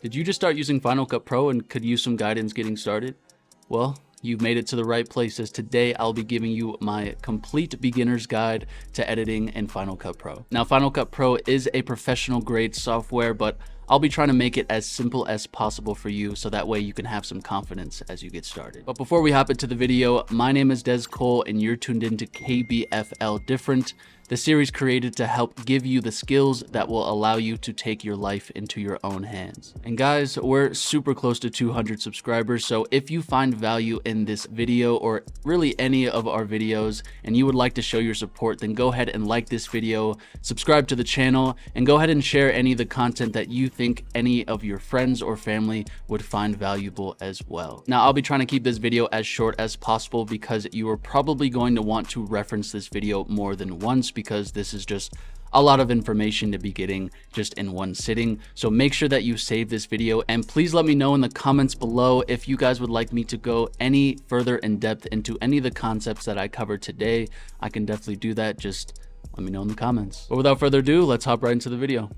Did you just start using Final Cut Pro and could use some guidance getting started? Well, you've made it to the right place, as today I'll be giving you my complete beginner's guide to editing in Final Cut Pro. Now, Final Cut Pro is a professional grade software, but I'll be trying to make it as simple as possible for you so that way you can have some confidence as you get started. But before we hop into the video, my name is Des Cole and you're tuned into Kbfl Dyfrent, the series created to help give you the skills that will allow you to take your life into your own hands. And guys, we're super close to 200 subscribers, so if you find value in this video or really any of our videos and you would like to show your support, then go ahead and like this video, subscribe to the channel, and go ahead and share any of the content that you think any of your friends or family would find valuable as well. Now, I'll be trying to keep this video as short as possible because you are probably going to want to reference this video more than once, because this is just a lot of information to be getting just in one sitting. So make sure that you save this video, and please let me know in the comments below if you guys would like me to go any further in depth into any of the concepts that I covered today. I can definitely do that. Just let me know in the comments. But without further ado, let's hop right into the video.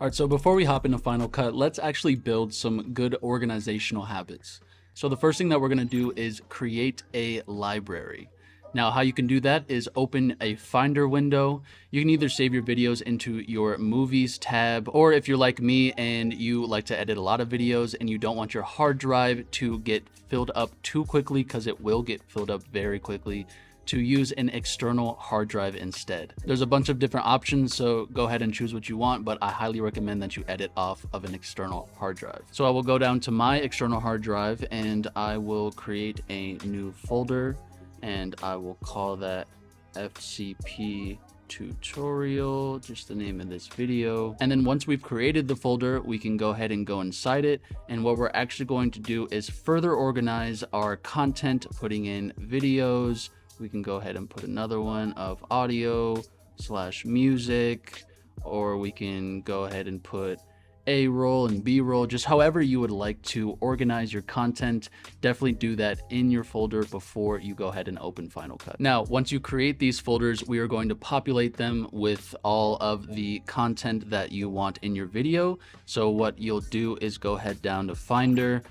All right, so before we hop into Final Cut, let's actually build some good organizational habits. So the first thing that we're gonna do is create a library. Now, how you can do that is open a Finder window. You can either save your videos into your Movies tab, or if you're like me and you like to edit a lot of videos and you don't want your hard drive to get filled up too quickly, because it will get filled up very quickly, to use an external hard drive instead. There's a bunch of different options, so go ahead and choose what you want, but I highly recommend that you edit off of an external hard drive. So I will go down to my external hard drive and I will create a new folder, and I will call that FCP tutorial, just the name of this video. And then once we've created the folder, we can go ahead and go inside it. And what we're actually going to do is further organize our content, putting in videos. We can go ahead and put another one of audio / music, or we can go ahead and put A-roll and B-roll, just however you would like to organize your content. Definitely do that in your folder before you go ahead and open Final Cut. Now, once you create these folders, we are going to populate them with all of the content that you want in your video. So what you'll do is go ahead down to Finder,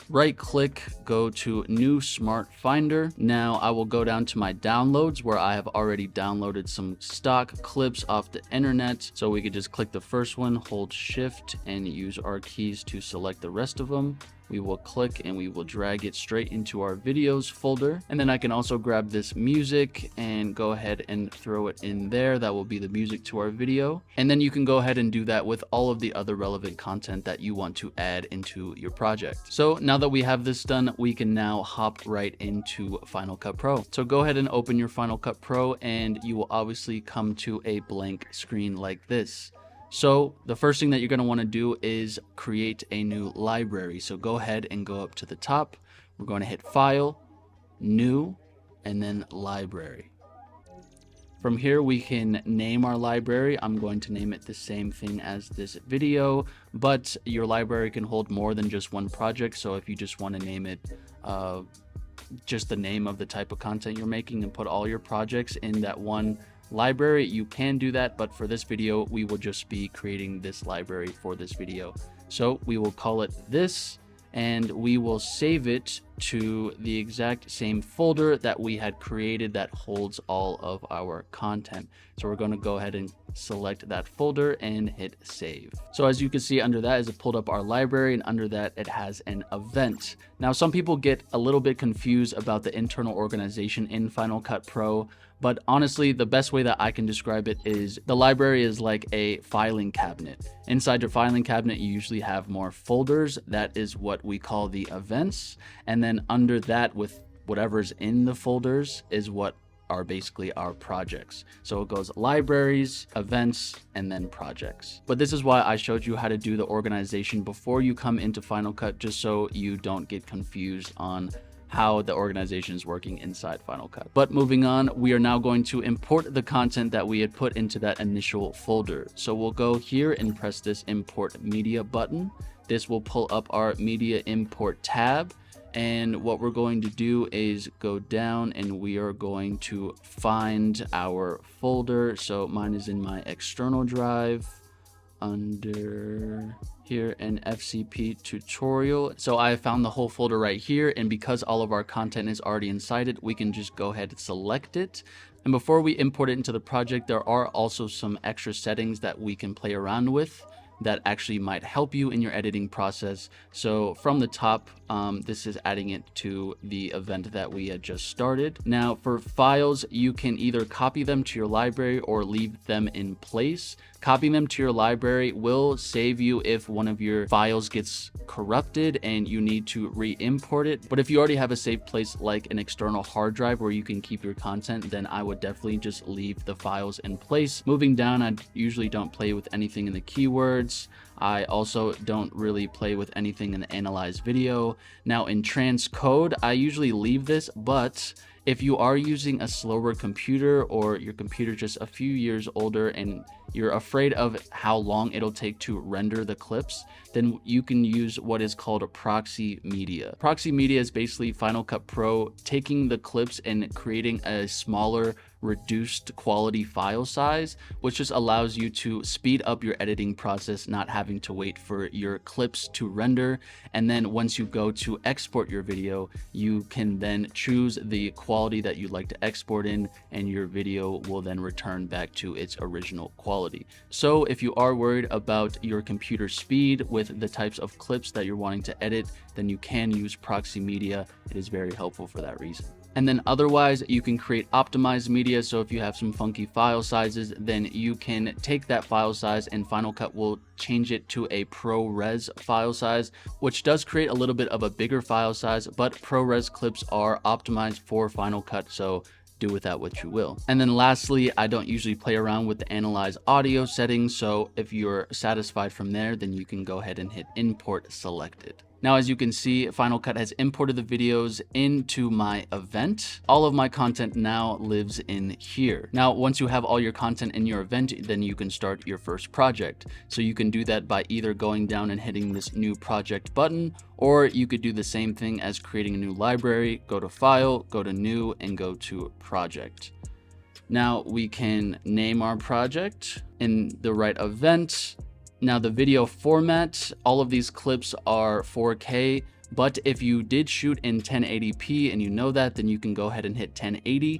right click, go to New Smart Finder. Now I will go down to my downloads where I have already downloaded some stock clips off the internet. So we could just click the first one, hold Shift, and use our keys to select the rest of them. We will click and we will drag it straight into our videos folder. And then I can also grab this music and go ahead and throw it in there. That will be the music to our video. And then you can go ahead and do that with all of the other relevant content that you want to add into your project. So now that we have this done, we can now hop right into Final Cut Pro. So go ahead and open your Final Cut Pro and you will obviously come to a blank screen like this. So the first thing that you're going to want to do is create a new library. So go ahead and go up to the top. We're going to hit File, New, and then Library. From here, we can name our library. I'm going to name it the same thing as this video, but your library can hold more than just one project. So if you just want to name it just the name of the type of content you're making and put all your projects in that one library, you can do that, but for this video we will just be creating this library for this video. So we will call it this, and we will save it to the exact same folder that we had created that holds all of our content. So we're going to go ahead and select that folder and hit save. So as you can see, under that is it pulled up our library, and under that it has an event. Now, some people get a little bit confused about the internal organization in Final Cut Pro, but honestly, the best way that I can describe it is the library is like a filing cabinet. Inside your filing cabinet, you usually have more folders. That is what we call the events. And then under that, with whatever's in the folders, is what are basically our projects. So it goes libraries, events, and then projects. But this is why I showed you how to do the organization before you come into Final Cut, just so you don't get confused on how the organization is working inside Final Cut. But moving on, we are now going to import the content that we had put into that initial folder. So we'll go here and press this Import Media button. This will pull up our Media Import tab. And what we're going to do is go down and we are going to find our folder. So mine is in my external drive. under here in FCP tutorial. So I found the whole folder right here, and because all of our content is already inside it, we can just go ahead and select it. And before we import it into the project, there are also some extra settings that we can play around with that actually might help you in your editing process. So from the top, this is adding it to the event that we had just started. Now for files, you can either copy them to your library or leave them in place. Copying them to your library will save you if one of your files gets corrupted and you need to re-import it. But if you already have a safe place like an external hard drive where you can keep your content, then I would definitely just leave the files in place. Moving down, I usually don't play with anything in the keywords. I also don't really play with anything in the analyze video. Now in transcode, I usually leave this, but if you are using a slower computer or your computer just a few years older and you're afraid of how long it'll take to render the clips, then you can use what is called a proxy media. Proxy media is basically Final Cut Pro taking the clips and creating a smaller, reduced quality file size, which just allows you to speed up your editing process, not having to wait for your clips to render. And then once you go to export your video, you can then choose the quality that you'd like to export in, and your video will then return back to its original quality. So if you are worried about your computer speed with the types of clips that you're wanting to edit, then you can use proxy media. It is very helpful for that reason. And then otherwise, you can create optimized media. So if you have some funky file sizes, then you can take that file size and Final Cut will change it to a ProRes file size, which does create a little bit of a bigger file size, but ProRes clips are optimized for Final Cut. So do with that what you will. And then lastly, I don't usually play around with the analyze audio settings. So if you're satisfied from there, then you can go ahead and hit import selected. Now, as you can see, Final Cut has imported the videos into my event. All of my content now lives in here. Now, once you have all your content in your event, then you can start your first project. So you can do that by either going down and hitting this new project button, or you could do the same thing as creating a new library, go to file, go to new, and go to project. Now we can name our project in the right event. Now the video format, all of these clips are 4K, but if you did shoot in 1080p and you know that, then you can go ahead and hit 1080.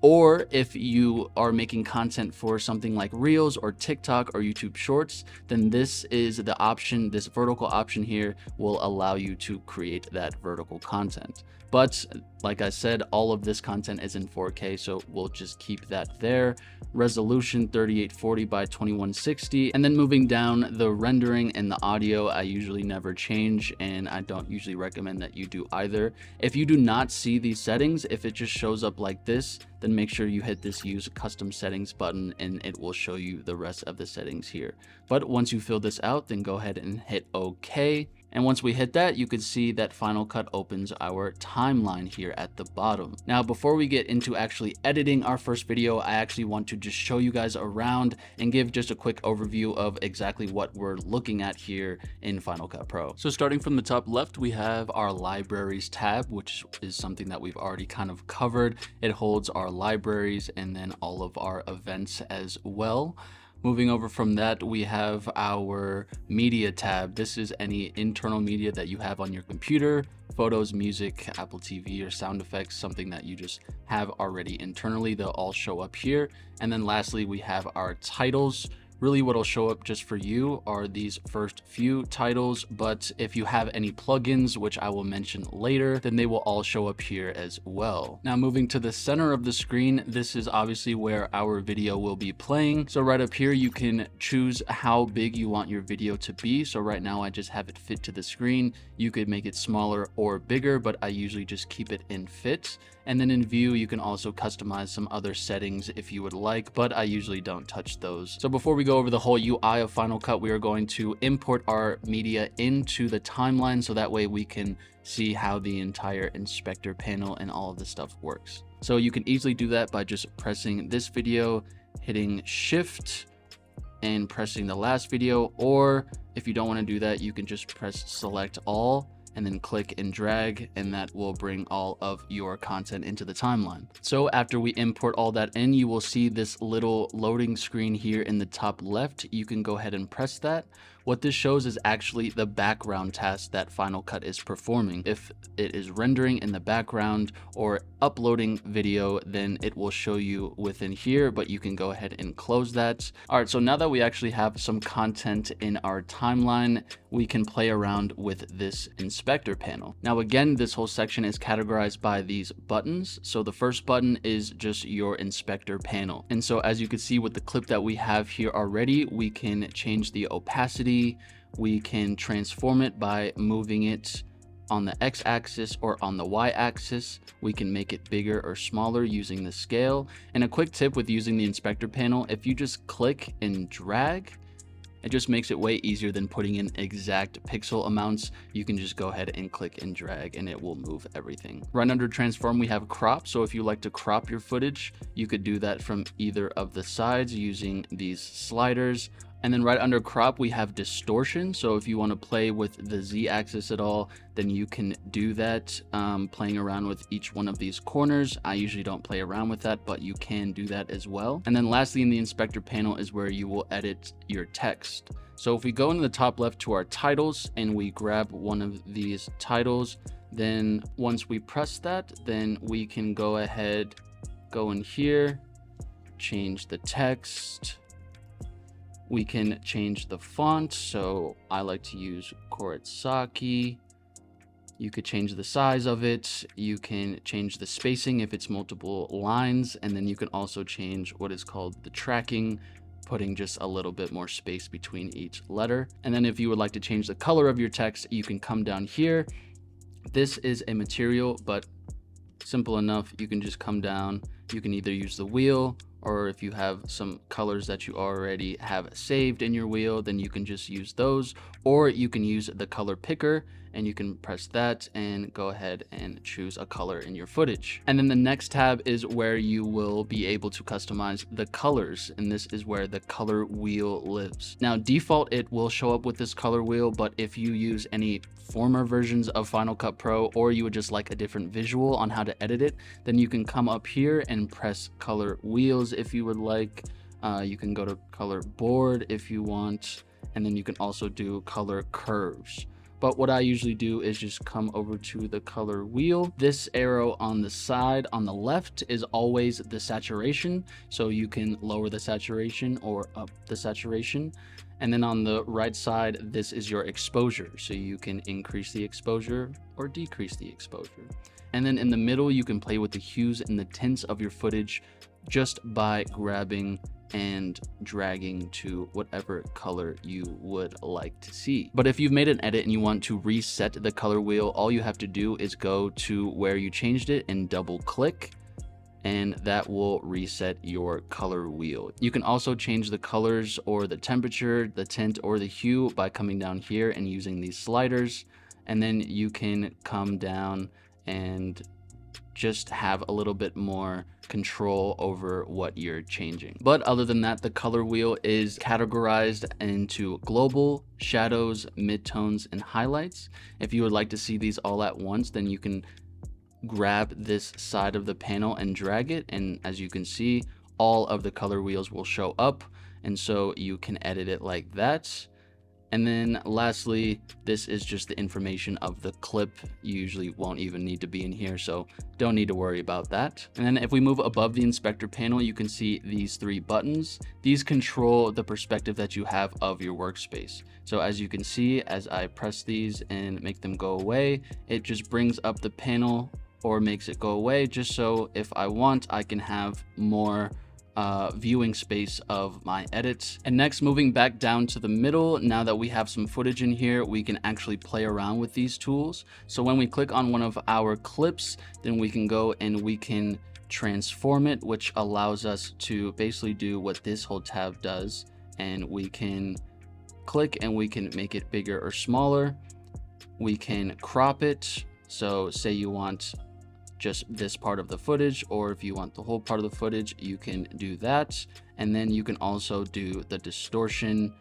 Or if you are making content for something like Reels or TikTok or YouTube Shorts, then this is the option, this vertical option here will allow you to create that vertical content. But like I said, all of this content is in 4K, so we'll just keep that there. Resolution 3840 by 2160. And then moving down, the rendering and the audio, I usually never change, and I don't usually recommend that you do either. If you do not see these settings, if it just shows up like this, then make sure you hit this use custom settings button and it will show you the rest of the settings here. But once you fill this out, then go ahead and hit OK. And once we hit that, you can see that Final Cut opens our timeline here at the bottom. Now, before we get into actually editing our first video, I actually want to just show you guys around and give just a quick overview of exactly what we're looking at here in Final Cut Pro. So starting from the top left, we have our libraries tab, which is something that we've already kind of covered. It holds our libraries and then all of our events as well. Moving over from that, we have our media tab. This is any internal media that you have on your computer, photos, music, Apple TV, or sound effects, something that you just have already internally. They'll all show up here. And then lastly, we have our titles. Really what'll show up just for you are these first few titles, but if you have any plugins, which I will mention later, then they will all show up here as well. Now moving to the center of the screen, this is obviously where our video will be playing. So right up here, you can choose how big you want your video to be. So right now I just have it fit to the screen. You could make it smaller or bigger, but I usually just keep it in fit. And then in view, you can also customize some other settings if you would like, but I usually don't touch those. So before we go over the whole UI of Final Cut, we are going to import our media into the timeline so that way we can see how the entire inspector panel and all of this stuff works. So you can easily do that by just pressing this video, hitting Shift, and pressing the last video, or if you don't want to do that, you can just press select all and then click and drag, and that will bring all of your content into the timeline. So after we import all that in, you will see this little loading screen here in the top left. You can go ahead and press that. What this shows is actually the background task that Final Cut is performing. If it is rendering in the background or uploading video, then it will show you within here, but you can go ahead and close that. All right, so now that we actually have some content in our timeline, we can play around with this inspector panel. Now again, this whole section is categorized by these buttons. So the first button is just your inspector panel. And so as you can see with the clip that we have here already, we can change the opacity. We can transform it by moving it on the x-axis or on the y-axis. We can make it bigger or smaller using the scale. And a quick tip with using the inspector panel, if you just click and drag, it just makes it way easier than putting in exact pixel amounts. You can just go ahead and click and drag and it will move everything. Right under transform, we have crop. So if you like to crop your footage, you could do that from either of the sides using these sliders. And then right under crop, we have distortion. So if you want to play with the z-axis at all, then you can do that, playing around with each one of these corners. I usually don't play around with that, but you can do that as well. And then lastly, in the inspector panel is where you will edit your text. So if we go into the top left to our titles and we grab one of these titles, then once we press that, then we can go ahead, go in here, change the text. We can change the font, so I like to use Kurosaki. You could change the size of it. You can change the spacing if it's multiple lines, and then you can also change what is called the tracking, putting just a little bit more space between each letter. And then if you would like to change the color of your text, you can come down here. This is a material, but simple enough. You can just come down. You can either use the wheel, or if you have some colors that you already have saved in your wheel, then you can just use those, or you can use the color picker and you can press that and go ahead and choose a color in your footage. And then the next tab is where you will be able to customize the colors, and this is where the color wheel lives. Now default, it will show up with this color wheel, but if you use any former versions of Final Cut Pro, or you would just like a different visual on how to edit it, then you can come up here and press color wheels if you would like. You can go to color board if you want, and then you can also do color curves. But what I usually do is just come over to the color wheel. This arrow on the side on the left is always the saturation, so you can lower the saturation or up the saturation. And then on the right side, this is your exposure, so you can increase the exposure or decrease the exposure. And then in the middle, you can play with the hues and the tints of your footage just by grabbing and dragging to whatever color you would like to see. But if you've made an edit and you want to reset the color wheel, all you have to do is go to where you changed it and double click, and that will reset your color wheel. You can also change the colors or the temperature, the tint, or the hue by coming down here and using these sliders. And then you can come down and just have a little bit more control over what you're changing. But other than that, the color wheel is categorized into global, shadows, midtones, and highlights. If you would like to see these all at once, then you can grab this side of the panel and drag it, and as you can see, all of the color wheels will show up, and so you can edit it like that. And then lastly, this is just the information of the clip. You usually won't even need to be in here, so don't need to worry about that. And then if we move above the inspector panel, you can see these three buttons. These control the perspective that you have of your workspace. So as you can see, as I press these and make them go away, it just brings up the panel or makes it go away, just so if I want, I can have more viewing space of my edits. And next, moving back down to the middle, now that we have some footage in here, we can actually play around with these tools. So when we click on one of our clips, then we can go and we can transform it, which allows us to basically do what this whole tab does. And we can click and we can make it bigger or smaller. We can crop it. So say you want just this part of the footage, or if you want the whole part of the footage, you can do that. And then you can also do the distortion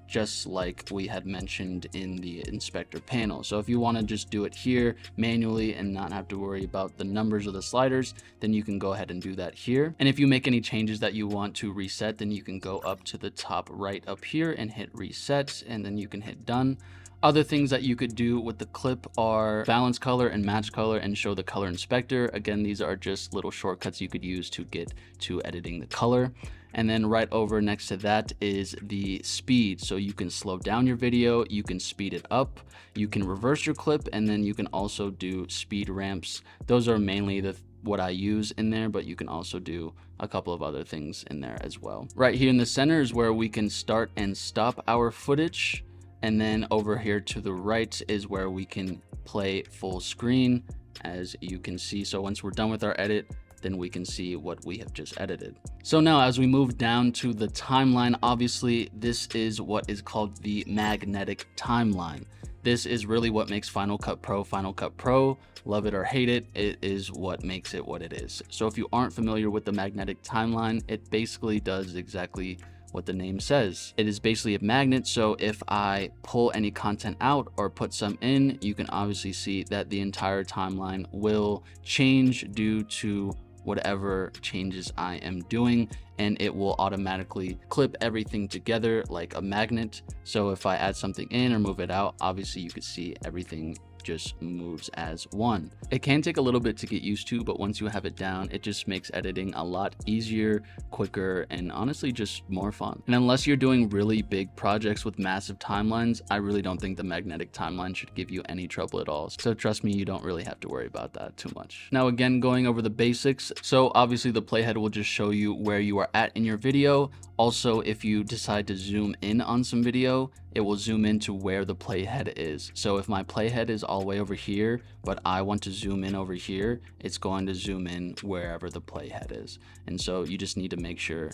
just like we had mentioned in the inspector panel. So if you want to just do it here manually and not have to worry about the numbers or the sliders, then you can go ahead and do that here. And if you make any changes that you want to reset, then you can go up to the top right up here and hit reset, and then you can hit done. Other things that you could do with the clip are balance color and match color and show the color inspector. Again, these are just little shortcuts you could use to get to editing the color. And then right over next to that is the speed. So you can slow down your video, you can speed it up, you can reverse your clip, and then you can also do speed ramps. Those are mainly what I use in there, but you can also do a couple of other things in there as well. Right here in the center is where we can start and stop our footage. And then over here to the right is where we can play full screen, as you can see. So once we're done with our edit, then we can see what we have just edited. So now as we move down to the timeline, obviously this is what is called the magnetic timeline. This is really what makes Final Cut Pro Final Cut Pro. Love it or hate it, it is what makes it what it is. So if you aren't familiar with the magnetic timeline, it basically does exactly what the name says. It is basically a magnet, so if I pull any content out or put some in, you can obviously see that the entire timeline will change due to whatever changes I am doing, and it will automatically clip everything together like a magnet. So if I add something in or move it out, obviously you could see everything just moves as one. It can take a little bit to get used to, but once you have it down, it just makes editing a lot easier, quicker, and honestly just more fun. And unless you're doing really big projects with massive timelines, I really don't think the magnetic timeline should give you any trouble at all. So trust me, you don't really have to worry about that too much. Now again, going over the basics. So obviously the playhead will just show you where you are at in your video. Also, if you decide to zoom in on some video, it will zoom into where the playhead is. So if my playhead is all the way over here, but I want to zoom in over here, it's going to zoom in wherever the playhead is. And so you just need to make sure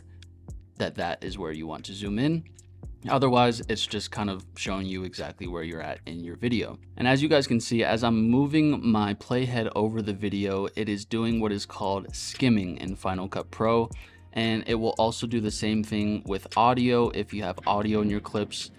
that that is where you want to zoom in. Otherwise, it's just kind of showing you exactly where you're at in your video. And as you guys can see, as I'm moving my playhead over the video, it is doing what is called skimming in Final Cut Pro. And it will also do the same thing with audio if you have audio in your clips.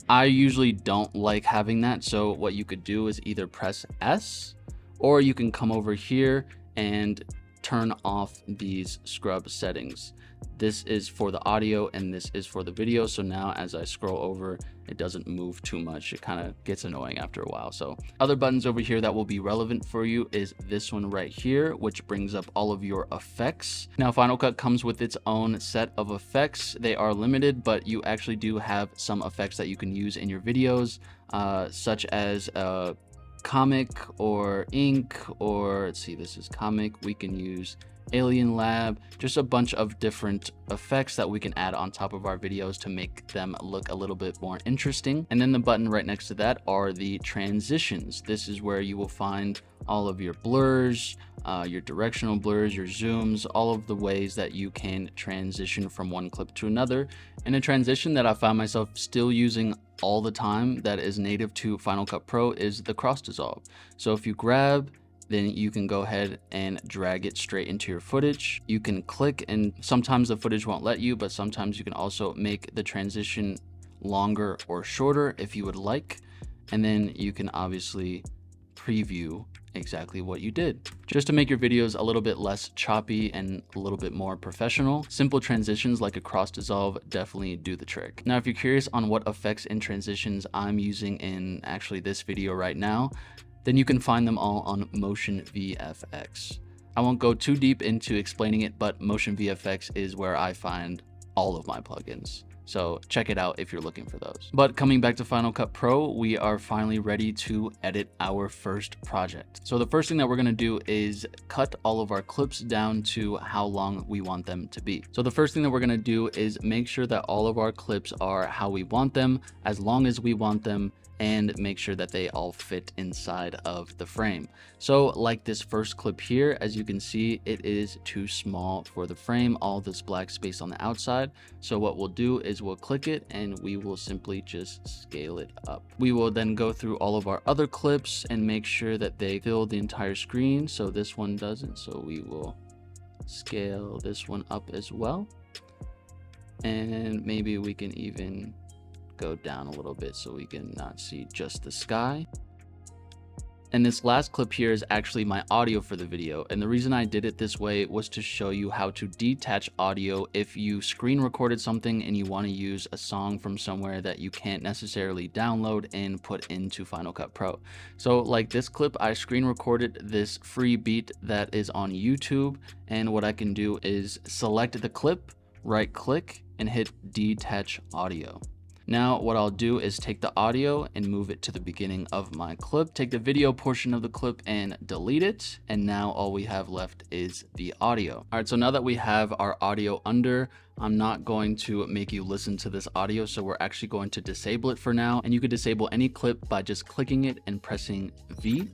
I usually don't like having that, so what you could do is either press S, or you can come over here and turn off these scrub settings. This is for the audio and this is for the video. So now as I scroll over, it doesn't move too much. It kind of gets annoying after a while. So other buttons over here that will be relevant for you is this one right here, which brings up all of your effects. Now Final Cut comes with its own set of effects. They are limited, but you actually do have some effects that you can use in your videos, such as comic or ink, or let's see, this is comic. We can use Alien Lab, just a bunch of different effects that we can add on top of our videos to make them look a little bit more interesting. And then the button right next to that are the transitions. This is where you will find all of your blurs, your directional blurs, your zooms, all of the ways that you can transition from one clip to another. And a transition that I found myself still using all the time that is native to Final Cut Pro is the cross dissolve. So if you grab, then you can go ahead and drag it straight into your footage. You can click, and sometimes the footage won't let you, but sometimes you can also make the transition longer or shorter if you would like. And then you can obviously preview exactly what you did. Just to make your videos a little bit less choppy and a little bit more professional, simple transitions like a cross dissolve definitely do the trick. Now, if you're curious on what effects and transitions I'm using in actually this video right now, then you can find them all on Motion VFX. I won't go too deep into explaining it, but Motion VFX is where I find all of my plugins. So check it out if you're looking for those. But coming back to Final Cut Pro, we are finally ready to edit our first project. So the first thing that we're gonna do is cut all of our clips down to how long we want them to be. So the first thing that we're gonna do is make sure that all of our clips are how we want them, as long as we want them, and make sure that they all fit inside of the frame. So like this first clip here, as you can see, it is too small for the frame, all this black space on the outside. So what we'll do is we'll click it and we will simply just scale it up. We will then go through all of our other clips and make sure that they fill the entire screen. So this one doesn't, so we will scale this one up as well. And maybe we can even go down a little bit so we can not see just the sky. And this last clip here is actually my audio for the video. And the reason I did it this way was to show you how to detach audio if you screen recorded something and you want to use a song from somewhere that you can't necessarily download and put into Final Cut Pro. So like this clip, I screen recorded this free beat that is on YouTube. And what I can do is select the clip, right click, and hit detach audio. Now what I'll do is take the audio and move it to the beginning of my clip, take the video portion of the clip and delete it. And now all we have left is the audio. All right, so now that we have our audio under, I'm not going to make you listen to this audio. So we're actually going to disable it for now. And you could disable any clip by just clicking it and pressing V.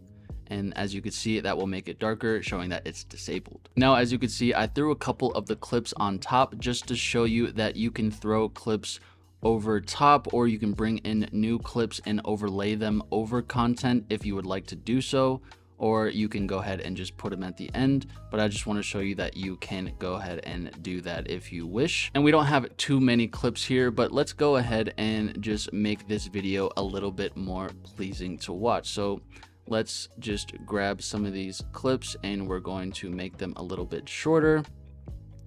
And as you can see, that will make it darker, showing that it's disabled. Now, as you can see, I threw a couple of the clips on top just to show you that you can throw clips over top, or you can bring in new clips and overlay them over content if you would like to do so, or you can go ahead and just put them at the end. But I just want to show you that you can go ahead and do that if you wish. And we don't have too many clips here, but let's go ahead and just make this video a little bit more pleasing to watch. So let's just grab some of these clips and we're going to make them a little bit shorter.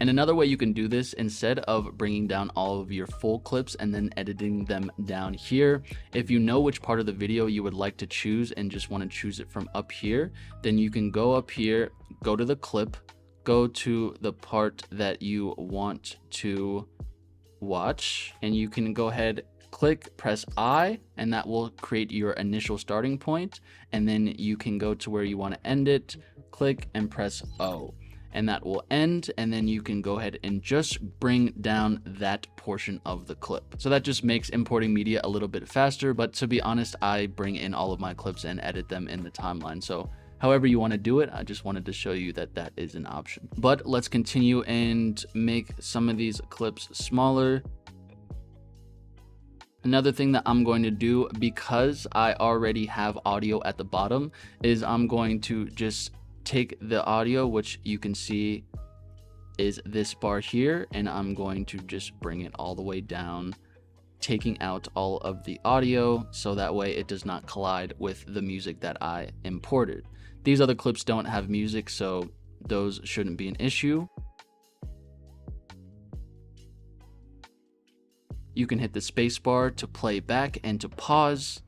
And another way you can do this, instead of bringing down all of your full clips and then editing them down here, if you know which part of the video you would like to choose and just want to choose it from up here, then you can go up here, go to the clip, go to the part that you want to watch, and you can go ahead, click, press I, and that will create your initial starting point. And then you can go to where you want to end it, click and press O. And that will end, and then you can go ahead and just bring down that portion of the clip. So that just makes importing media a little bit faster, but to be honest, I bring in all of my clips and edit them in the timeline. So however you want to do it, I just wanted to show you that that is an option. But let's continue and make some of these clips smaller. Another thing that I'm going to do, because I already have audio at the bottom, is I'm going to just take the audio, which you can see is this bar here, and I'm going to just bring it all the way down, taking out all of the audio so that way it does not collide with the music that I imported. These other clips don't have music, so those shouldn't be an issue. You can hit the space bar to play back and to pause.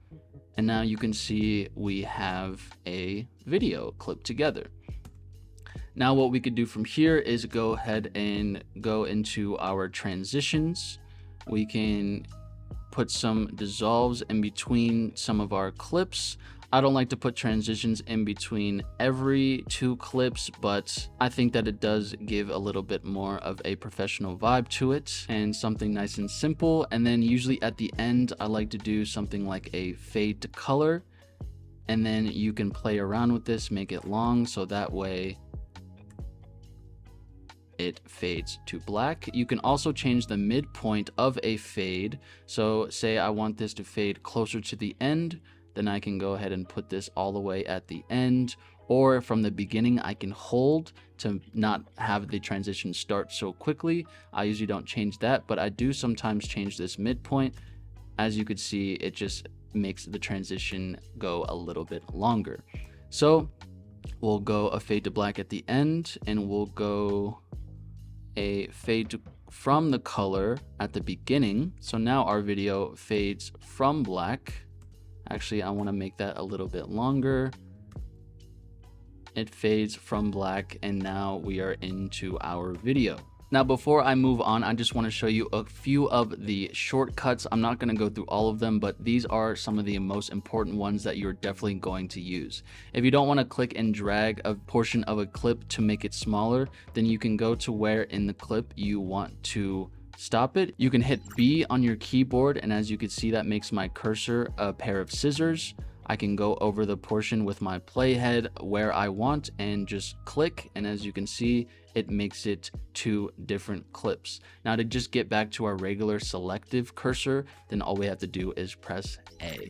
And now you can see we have a video clip together. Now what we could do from here is go ahead and go into our transitions. We can put some dissolves in between some of our clips. I don't like to put transitions in between every 2 clips, but I think that it does give a little bit more of a professional vibe to it and something nice and simple. And then usually at the end, I like to do something like a fade to color. And then you can play around with this, make it long, so that way it fades to black. You can also change the midpoint of a fade. So say I want this to fade closer to the end, then I can go ahead and put this all the way at the end, or from the beginning I can hold to not have the transition start so quickly. I usually don't change that, but I do sometimes change this midpoint. As you could see, it just makes the transition go a little bit longer. So we'll go a fade to black at the end, and we'll go a fade to from the color at the beginning. So now our video fades from black. Actually, I want to make that a little bit longer. It fades from black, and now we are into our video. Now, before I move on, I just want to show you a few of the shortcuts. I'm not going to go through all of them, but these are some of the most important ones that you're definitely going to use. If you don't want to click and drag a portion of a clip to make it smaller, then you can go to where in the clip you want to stop it. You can hit B on your keyboard, and as you can see, that makes my cursor a pair of scissors. I can go over the portion with my playhead where I want and just click, and as you can see, it makes it 2 different clips. Now to just get back to our regular selective cursor, then all we have to do is press A.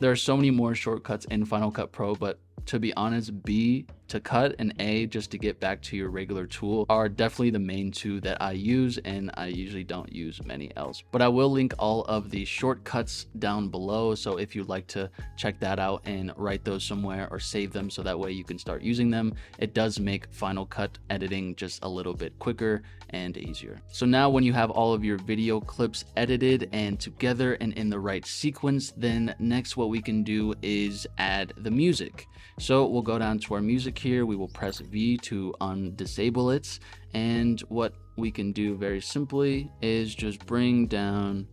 There are so many more shortcuts in Final Cut Pro, but to be honest, B to cut and A just to get back to your regular tool are definitely the main two that I use, and I usually don't use many else. But I will link all of the shortcuts down below, so if you'd like to check that out and write those somewhere or save them so that way you can start using them, it does make Final Cut editing just a little bit quicker and easier. So now when you have all of your video clips edited and together and in the right sequence, then next what we can do is add the music. So we'll go down to our music here, we will press V to undisable it, and what we can do very simply is just bring down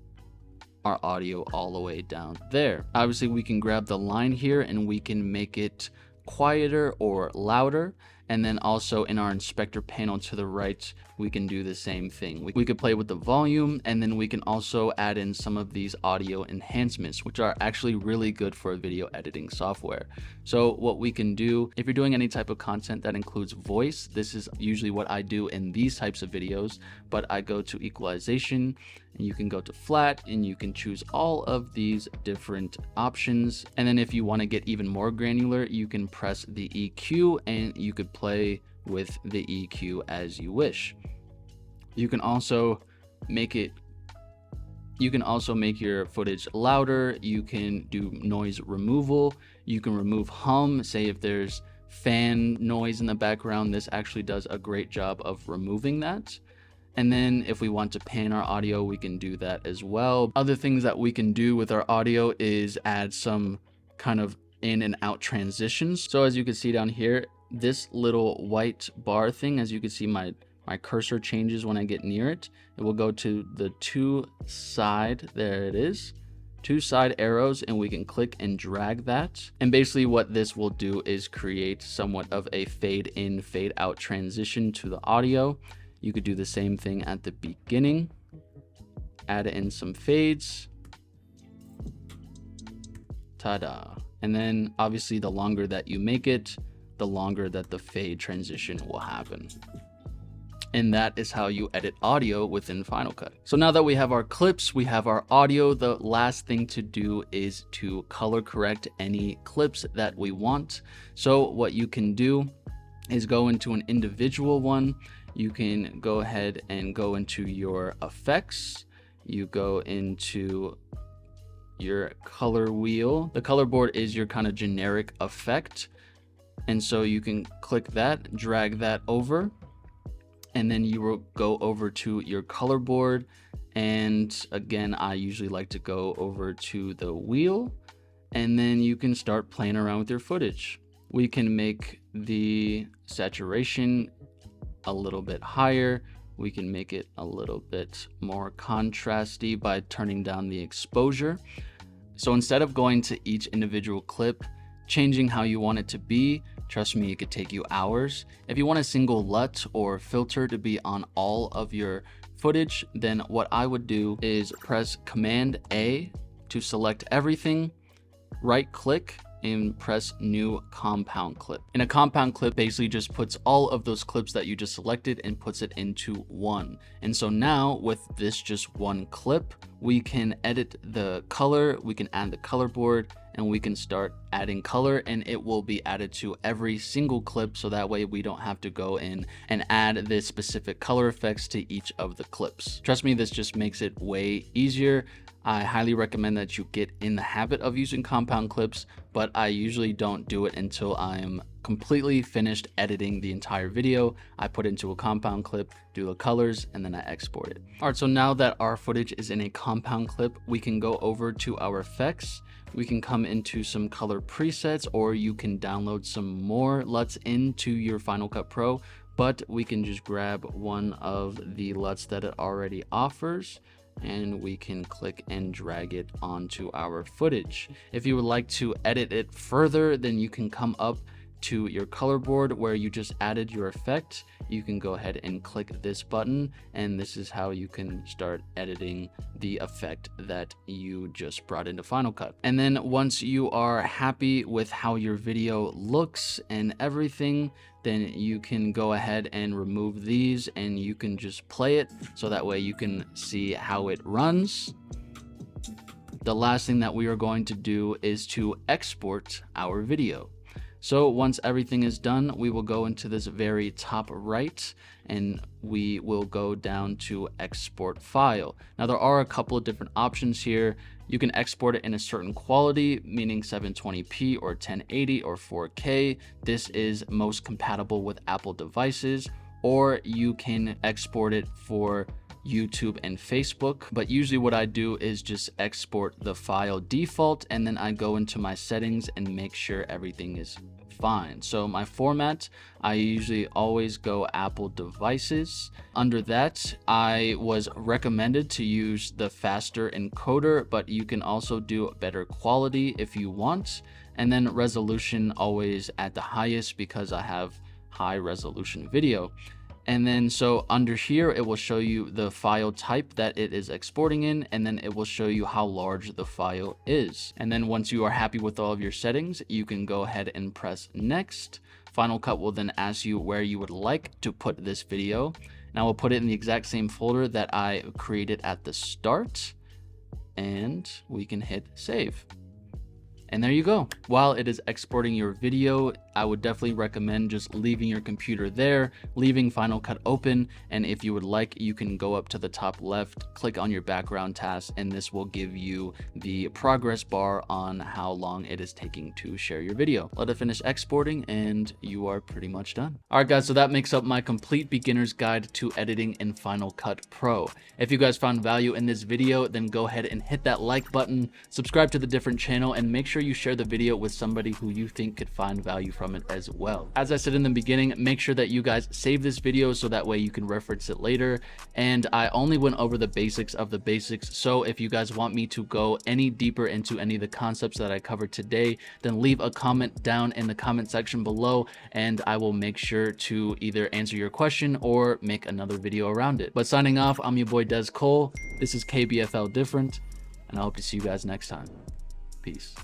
our audio all the way down there. Obviously we can grab the line here and we can make it quieter or louder, and then also in our inspector panel to the right we can do the same thing. We could play with the volume, and then we can also add in some of these audio enhancements, which are actually really good for video editing software. So what we can do, if you're doing any type of content that includes voice, this is usually what I do in these types of videos, but I go to equalization, and you can go to flat, and you can choose all of these different options. And then if you want to get even more granular, you can press the EQ and you could play with the EQ as you wish. You can also make your footage louder. You can do noise removal. You can remove hum. Say if there's fan noise in the background, this actually does a great job of removing that. And then if we want to pan our audio, we can do that as well. Other things that we can do with our audio is add some kind of in and out transitions. So as you can see down here, this little white bar thing, as you can see, my cursor changes when I get near it. It will go to the two side arrows, and we can click and drag that. And basically what this will do is create somewhat of a fade in, fade out transition to the audio. You could do the same thing at the beginning, add in some fades. Ta-da. And then obviously the longer that you make it, the longer that the fade transition will happen. And that is how you edit audio within Final Cut. So now that we have our clips, we have our audio, the last thing to do is to color correct any clips that we want. So what you can do is go into an individual one. You can go ahead and go into your effects. You go into your color wheel. The color board is your kind of generic effect. And so you can click that, drag that over, and then you will go over to your color board. And again, I usually like to go over to the wheel, and then you can start playing around with your footage. We can make the saturation a little bit higher. We can make it a little bit more contrasty by turning down the exposure. So instead of going to each individual clip, changing how you want it to be, trust me, it could take you hours. If you want a single LUT or filter to be on all of your footage, then what I would do is press Command A to select everything, right click, and press new compound clip. And a compound clip basically just puts all of those clips that you just selected and puts it into one. And so now with this just one clip, we can edit the color, we can add the color board, and we can start adding color, and it will be added to every single clip, so that way we don't have to go in and add the specific color effects to each of the clips. Trust me, this just makes it way easier. I highly recommend that you get in the habit of using compound clips, but I usually don't do it until I'm completely finished editing the entire video. I put into a compound clip, do the colors, and then I export it. All right, so now that our footage is in a compound clip, we can go over to our effects. We can come into some color presets, or you can download some more LUTs into your Final Cut Pro, but we can just grab one of the LUTs that it already offers, and we can click and drag it onto our footage. If you would like to edit it further, then you can come up to your color board where you just added your effect. You can go ahead and click this button, and this is how you can start editing the effect that you just brought into Final Cut. And then once you are happy with how your video looks and everything, then you can go ahead and remove these, and you can just play it so that way you can see how it runs. The last thing that we are going to do is to export our video. So once everything is done, we will go into this very top right and we will go down to export file. Now there are a couple of different options here. You can export it in a certain quality, meaning 720p or 1080 or 4K. This is most compatible with Apple devices, or you can export it for YouTube and Facebook. But usually what I do is just export the file default, and then I go into my settings and make sure everything is fine. So my format, I usually always go Apple devices. Under that, I was recommended to use the faster encoder, but you can also do better quality if you want. And then resolution always at the highest because I have high resolution video. And then so under here, it will show you the file type that it is exporting in, and then it will show you how large the file is. And then once you are happy with all of your settings, you can go ahead and press next. Final Cut will then ask you where you would like to put this video. Now we'll put it in the exact same folder that I created at the start, and we can hit save. And there you go. While it is exporting your video, I would definitely recommend just leaving your computer there, leaving Final Cut open, and if you would like, you can go up to the top left, click on your background task, and this will give you the progress bar on how long it is taking to share your video. Let it finish exporting and you are pretty much done. All right, guys, so that makes up my complete beginner's guide to editing in Final Cut Pro. If you guys found value in this video, then go ahead and hit that like button, subscribe to the Different channel, and make sure you share the video with somebody who you think could find value from it as well. As I said in the beginning, make sure that you guys save this video so that way you can reference it later. And I only went over the basics of the basics. So if you guys want me to go any deeper into any of the concepts that I covered today, then leave a comment down in the comment section below, and I will make sure to either answer your question or make another video around it. But signing off, I'm your boy Des Cole. This is Kbfl Different, and I hope to see you guys next time. Peace.